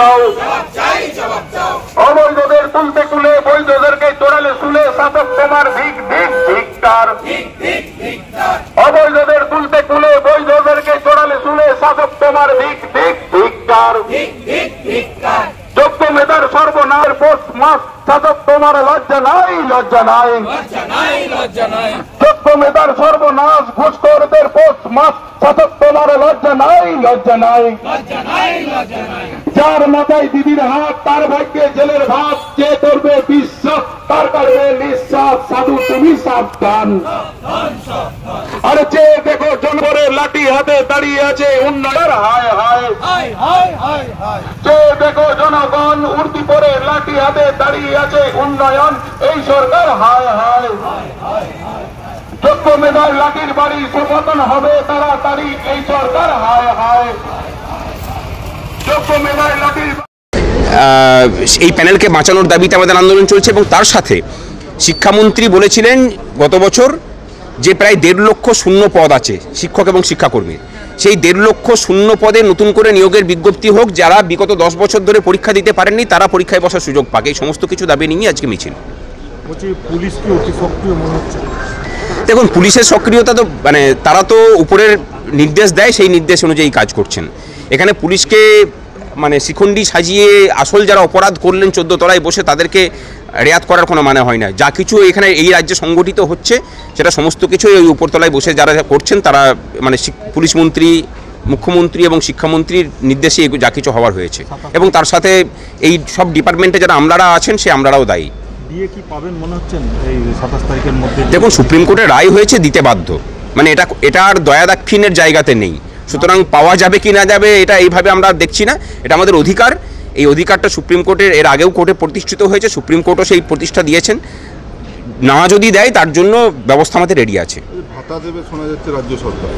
দাও। অবৈধদের তুলতে কুলে বৈধদেরকে চড়ালে শুলে শাসক তোমার ধিক ধিক ধিক্কার। অবৈধদের তুলতে কুলে বৈধদেরকে চড়ালে শুলে শাসক তোমার ধিক ধিক ধিক্কার। যোগ্য মেধার সর্বনাশ পোস্ট মাস শাসক তোমার লজ্জা নাই, লজ্জা নাই। যোগ্য মেধার সর্বনাশ ঘুষখোরদের পোস্ট মাস শাসক তোমার লজ্জা নাই, লজ্জা নাই। যার মাথায় দিদির হাত তার ভাগ্যে জেলের ভাত, যে করবে বিশ্বাস তার করবে নিঃশ্বাস। সাধু তুমি সাবধান। আর যে দেখো জনগণের লাঠি হাতে দাঁড়িয়ে আছে উন্নয়ন হায় হায়। যে দেখো জনগণ উর্দি পরে লাঠি হাতে দাঁড়িয়ে আছে উন্নয়ন এই সরকার হায় হায়। যোগ্য মেধার লাঠির বাড়ি সুপতন হবে তাড়াতাড়ি এই সরকার হায় হায়। যোগ্য মেধার লাঠির এই প্যানেলকে বাঁচানোর দাবিতে আমাদের আন্দোলন চলছে এবং তার সাথে শিক্ষামন্ত্রী বলেছিলেন গত বছর যে প্রায় 1.5 লক্ষ শূন্য পদ আছে শিক্ষক এবং শিক্ষাকর্মীর, সেই 1.5 লক্ষ শূন্য পদে নতুন করে নিয়োগের বিজ্ঞপ্তি হোক। যারা বিগত 10 বছর ধরে পরীক্ষা দিতে পারেননি তারা পরীক্ষায় বসার সুযোগ পাক। এই সমস্ত কিছু দাবি নিয়ে আজকে মিছিল। দেখুন, পুলিশের সক্রিয়তা তো মানে তারা তো উপরের নির্দেশ দেয়, সেই নির্দেশ অনুযায়ী কাজ করছেন। এখানে পুলিশকে মানে শিখণ্ডি সাজিয়ে আসল যারা অপরাধ করলেন 14 তলায় বসে তাদেরকে রেয়াত করার কোনো মানে হয় না। যা কিছু এখানে এই রাজ্যে সংগঠিত হচ্ছে সেটা সমস্ত কিছু ওই উপরতলায় বসে যারা করছেন তারা মানে পুলিশ মন্ত্রী, মুখ্যমন্ত্রী এবং শিক্ষামন্ত্রীর নির্দেশে যা কিছু হওয়ার হয়েছে এবং তার সাথে এই সব ডিপার্টমেন্টে যারা আমলারা আছেন সে আমলারাও দায়ী। দেখুন, সুপ্রিম কোর্টের রায় হয়েছে, দিতে বাধ্য। মানে এটা আর দয়া দাক্ষিণ্যের জায়গাতে নেই। সুতরাং পাওয়া যাবে কি না যাবে এটা এইভাবে আমরা দেখছি না, এটা আমাদের অধিকার। এই অধিকারটা সুপ্রিম কোর্টের এর আগেও কোর্টে প্রতিষ্ঠিত হয়েছে, সুপ্রিম কোর্টও সেই প্রতিষ্ঠা দিয়েছেন। না যদি দেয় তার জন্য ব্যবস্থা আমাদের রেডি আছে। ভাতা দেবে শোনা যাচ্ছে রাজ্য সরকার,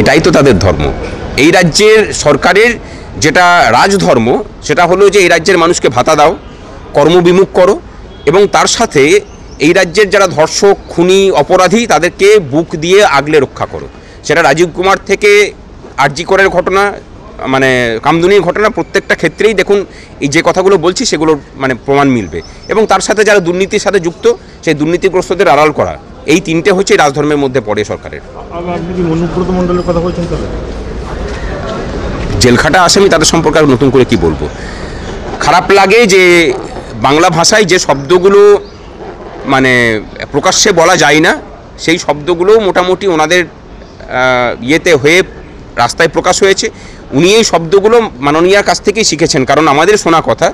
এটাই তো তাদের ধর্ম। এই রাজ্যের সরকারের যেটা রাজধর্ম সেটা হলো যে এই রাজ্যের মানুষকে ভাতা দাও, কর্মবিমুখ করো এবং তার সাথে এই রাজ্যের যারা ধর্ষক, খুনি, অপরাধী তাদেরকে বুক দিয়ে আগলে রক্ষা করো। সেটা রাজীব কুমার থেকে আরজি করের ঘটনা, মানে কামদুনির ঘটনা, প্রত্যেকটা ক্ষেত্রেই দেখুন এই যে কথাগুলো বলছি সেগুলোর মানে প্রমাণ মিলবে। এবং তার সাথে যারা দুর্নীতির সাথে যুক্ত সেই দুর্নীতিগ্রস্তদের আড়াল করা, এই তিনটে হচ্ছে রাজধর্মের মধ্যে পড়ে সরকারের। অনুব্রত মণ্ডলের কথা বলছেন, জেলখাটা আসামি তাদের সম্পর্কে আর নতুন করে কি বলবো। খারাপ লাগে যে বাংলা ভাষায় যে শব্দগুলো মানে প্রকাশ্যে বলা যায় না সেই শব্দগুলো মোটামুটি ওনাদের ইয়েতে হয়ে রাস্তায় প্রকাশ হয়েছে। উনি এই শব্দগুলো মাননীয়ার কাছ থেকেই শিখেছেন। কারণ আমাদের শোনা কথা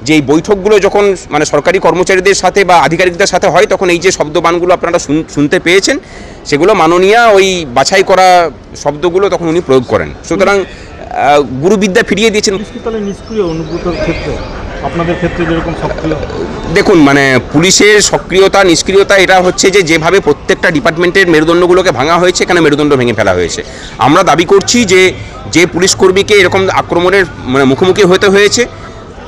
যে এই বৈঠকগুলো যখন মানে সরকারি কর্মচারীদের সাথে বা আধিকারিকদের সাথে হয় তখন এই যে শব্দবানগুলো আপনারা শুনতে পেয়েছেন সেগুলো মাননীয়া ওই বাছাই করা শব্দগুলো তখন উনি প্রয়োগ করেন। সুতরাং গুরুবিদ্যা ফিরিয়ে দিয়েছেন। নিষ্ক্রিয় অনুব্রতর ক্ষেত্রে, আপনাদের ক্ষেত্রে যেরকম সক্রিয়, দেখুন মানে পুলিশের সক্রিয়তা নিষ্ক্রিয়তা এটা হচ্ছে যে যেভাবে প্রত্যেকটা ডিপার্টমেন্টের মেরুদণ্ডগুলোকে ভাঙা হয়েছে এখানে মেরুদণ্ড ভেঙে ফেলা হয়েছে। আমরা দাবি করছি যে পুলিশ কর্মীকে এরকম আক্রমণের মানে মুখোমুখি হতে হয়েছে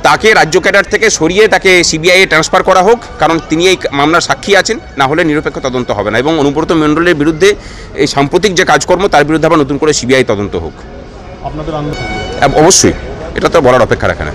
তাকে রাজ্য ক্যাডার থেকে সরিয়ে তাকে সিবিআইয়ে ট্রান্সফার করা হোক, কারণ তিনি এই মামলার সাক্ষী আছেন, না হলে নিরপেক্ষ তদন্ত হবে না। এবং অনুব্রত মণ্ডলের বিরুদ্ধে এই সাম্প্রতিক যে কাজকর্ম তার বিরুদ্ধে আবার নতুন করে সিবিআই তদন্ত হোক। আপনাদের আন্দোলন অবশ্যই, এটা তো বলার অপেক্ষা রাখে না।